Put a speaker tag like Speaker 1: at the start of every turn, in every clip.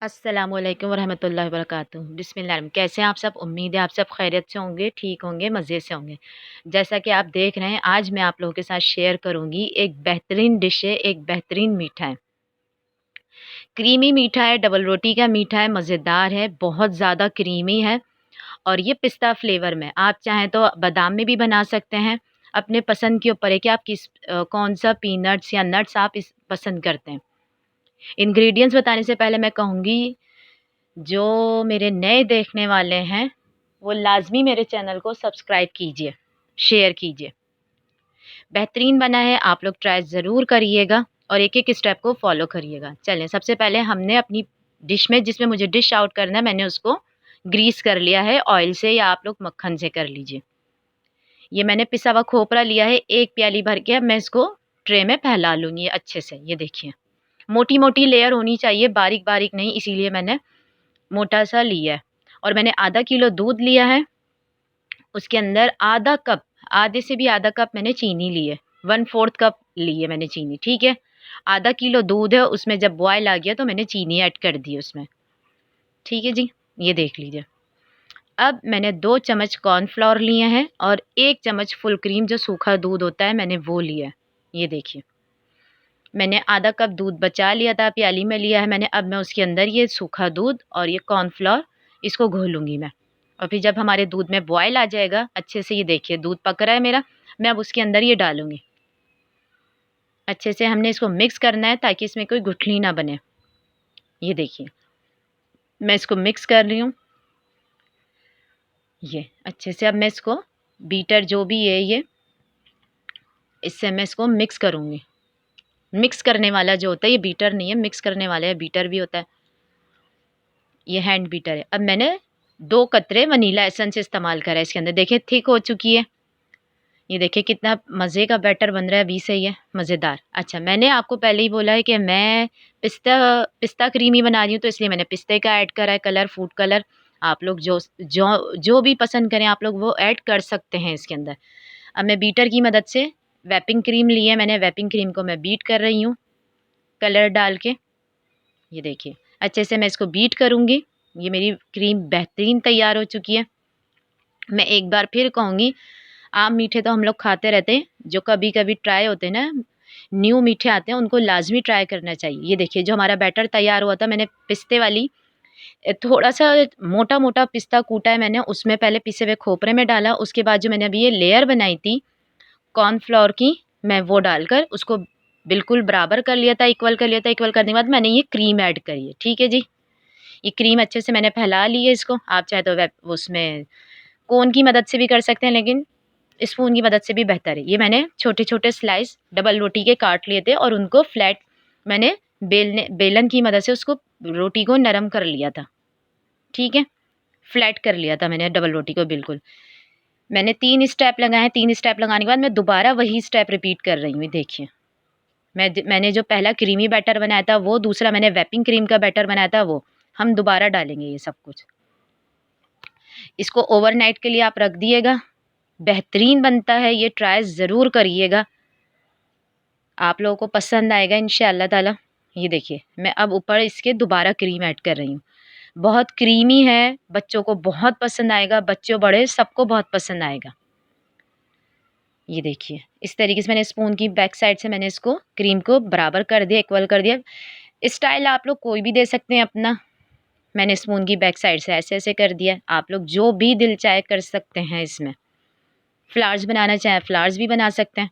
Speaker 1: अस्सलामु अलैकुम वरहमतुल्लाहि वबरकातुहू। बिस्मिल्लाह। कैसे हैं आप सब? उम्मीद है आप सब खैरियत से होंगे, ठीक होंगे, मज़े से होंगे। जैसा कि आप देख रहे हैं, आज मैं आप लोगों के साथ शेयर करूँगी एक बेहतरीन डिश है, एक बेहतरीन मीठा है। क्रीमी मीठा है, डबल रोटी का मीठा है, मज़ेदार है, बहुत ज़्यादा क्रीमी है और ये पिस्ता फ्लेवर में। आप चाहें तो बादाम में भी बना सकते हैं, अपने पसंद के ऊपर है कि आप कौन-सा पीनट्स या नट्स आप पसंद करते हैं। इंग्रीडिएंट्स बताने से पहले मैं कहूँगी, जो मेरे नए देखने वाले हैं, वो लाज़मी मेरे चैनल को सब्सक्राइब कीजिए, शेयर कीजिए। बेहतरीन बना है, आप लोग ट्राई ज़रूर करिएगा और एक-एक स्टेप को फ़ॉलो करिएगा। चलें, सबसे पहले हमने अपनी डिश में, जिसमें मुझे डिश आउट करना है, मैंने उसको ग्रीस कर लिया है ऑयल से, या आप लोग मक्खन से कर लीजिए। ये मैंने पिसा हुआ खोपरा लिया है, 1 प्याली भर के। अब मैं इसको ट्रे में फैला लूँगी अच्छे से। ये देखिए, मोटी-मोटी लेयर होनी चाहिए, बारीक-बारीक नहीं, इसीलिए मैंने मोटा-सा लिया है। और मैंने आधा किलो दूध लिया है, उसके अंदर आधा कप, आधे से भी आधा कप मैंने चीनी ली है, 1/4 कप ली है मैंने चीनी, ठीक है? आधा किलो दूध है, उसमें जब बॉयल आ गया तो मैंने चीनी ऐड कर दी उसमें, ठीक है जी? ये देख लीजिए। अब मैंने 2 चम्मच कॉर्नफ्लोर लिए हैं और 1 चम्मच फुल क्रीम, जो सूखा दूध होता है, मैंने वो लिया है। ये देखिए, मैंने आधा कप दूध बचा लिया था, प्याली में लिया है मैंने। अब मैं उसके अंदर ये सूखा दूध और ये कॉर्नफ्लोर, इसको घोलूँगी मैं। और फिर जब हमारे दूध में बॉयल आ जाएगा अच्छे से, ये देखिए दूध पक रहा है मेरा, मैं अब उसके अंदर ये डालूँगी। अच्छे से हमने इसको मिक्स करना है ताकि इसमें कोई गुठली ना बने। ये देखिए, मैं इसको मिक्स कर रही हूँ। ये अच्छे से अब मैं इसको, बीटर जो भी है ये, इससे मैं इसको मिक्स करूँगी। मिक्स करने वाला जो होता है, ये बीटर नहीं है, मिक्स करने वाला है, बीटर भी होता है। ये हैंड बीटर है। अब मैंने 2 कतरे वनीला एसेंस इस्तेमाल करा है इसके अंदर। देखिए थिक हो चुकी है। ये देखिए कितना मज़े का बैटर बन रहा है, अभी से ही है मज़ेदार। अच्छा, मैंने आपको पहले ही बोला है कि मैं पिस्ता पिस्ता क्रीमी बना रही हूँ, तो इसलिए मैंने पिस्ते का ऐड करा है कलर, फूड कलर। आप लोग जो भी पसंद करें, आप लोग वो ऐड कर सकते हैं इसके अंदर। अब मैं बीटर की मदद से, व्हिपिंग क्रीम ली है मैंने, व्हिपिंग क्रीम को मैं बीट कर रही हूँ कलर डाल के। ये देखिए, अच्छे से मैं इसको बीट करूँगी। ये मेरी क्रीम बेहतरीन तैयार हो चुकी है। मैं एक बार फिर कहूँगी, आम मीठे तो हम लोग खाते रहते हैं, जो कभी-कभी ट्राई होते हैं ना, न्यू मीठे आते हैं, उनको लाज़मी ट्राई करना चाहिए। ये देखिए, जो हमारा बैटर तैयार हुआ था, मैंने पिस्ते वाली थोड़ा-सा मोटा-मोटा पिस्ता कूटा है मैंने, उसमें पहले पिसे हुए खोपरे में डाला। उसके बाद जो मैंने अभी ये लेयर बनाई थी कॉर्नफ्लोर की, मैं वो डालकर उसको बिल्कुल बराबर कर लिया था, इक्वल कर लिया था। इक्वल करने के बाद मैंने ये क्रीम ऐड करी है, ठीक है जी? ये क्रीम अच्छे से मैंने फैला ली है इसको। आप चाहे तो उसमें कोन की मदद से भी कर सकते हैं, लेकिन स्पून की मदद से भी बेहतर है। ये मैंने छोटे-छोटे स्लाइस डबल रोटी के काट लिए थे और उनको फ्लैट मैंने बेलन की मदद से उसको, रोटी को नरम कर लिया था, ठीक है? फ्लैट कर लिया था मैंने डबल रोटी को बिल्कुल। मैंने 3 स्टेप लगाए, 3 स्टेप लगाने के बाद मैं दोबारा वही स्टेप रिपीट कर रही हूँ। देखिए, मैंने जो पहला क्रीमी बैटर बनाया था वो, दूसरा मैंने व्हिपिंग क्रीम का बैटर बनाया था वो, हम दोबारा डालेंगे ये सब कुछ। इसको ओवरनाइट के लिए आप रख दिएगा, बेहतरीन बनता है, ये ट्राई ज़रूर करिएगा, आप लोगों को पसंद आएगा इंशाअल्लाह ताला। ये देखिए, मैं अब ऊपर इसके दोबारा क्रीम ऐड कर रही हूँ। बहुत क्रीमी है, बच्चों को बहुत पसंद आएगा, बच्चों बड़े सबको बहुत पसंद आएगा। ये देखिए, इस तरीके से मैंने स्पून की बैक साइड से मैंने इसको क्रीम को बराबर कर दिया, इक्वल कर दिया। स्टाइल आप लोग कोई भी दे सकते हैं अपना। मैंने स्पून की बैक साइड से ऐसे-ऐसे कर दिया। आप लोग जो भी दिल चाहे कर सकते हैं इसमें। फ्लावर्स बनाना चाहें, फ्लावर्स भी बना सकते हैं।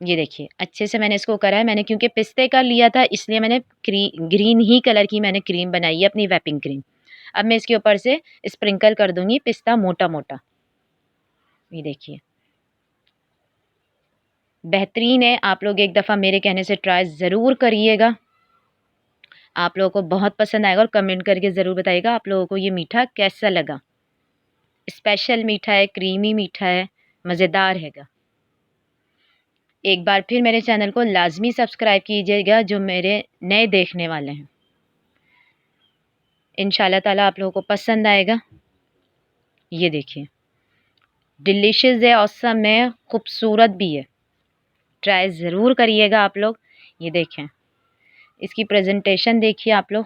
Speaker 1: ये देखिए, अच्छे से मैंने इसको करा है। मैंने क्योंकि पिस्ते का लिया था, इसलिए मैंने ग्रीन ही कलर की मैंने क्रीम बनाई है, अपनी व्हिपिंग क्रीम। अब मैं इसके ऊपर से स्प्रिंकल कर दूँगी पिस्ता मोटा-मोटा। ये देखिए, बेहतरीन है। आप लोग एक दफ़ा मेरे कहने से ट्राई ज़रूर करिएगा। आप लोगों को बहुत पसंद आएगा और कमेंट करके ज़रूर बताइएगा आप लोगों को ये मीठा कैसा लगा। स्पेशल मीठा है, क्रीमी मीठा है, मज़ेदार हैगा। एक बार फिर मेरे चैनल को लाज़मी सब्सक्राइब कीजिएगा, जो मेरे नए देखने वाले हैं। इंशाल्लाह ताला आप लोगों को पसंद आएगा। ये देखिए, डिलीशियस है, ऑसम है, खूबसूरत भी है। ट्राई ज़रूर करिएगा आप लोग। ये देखें, इसकी प्रेजेंटेशन देखिए आप लोग,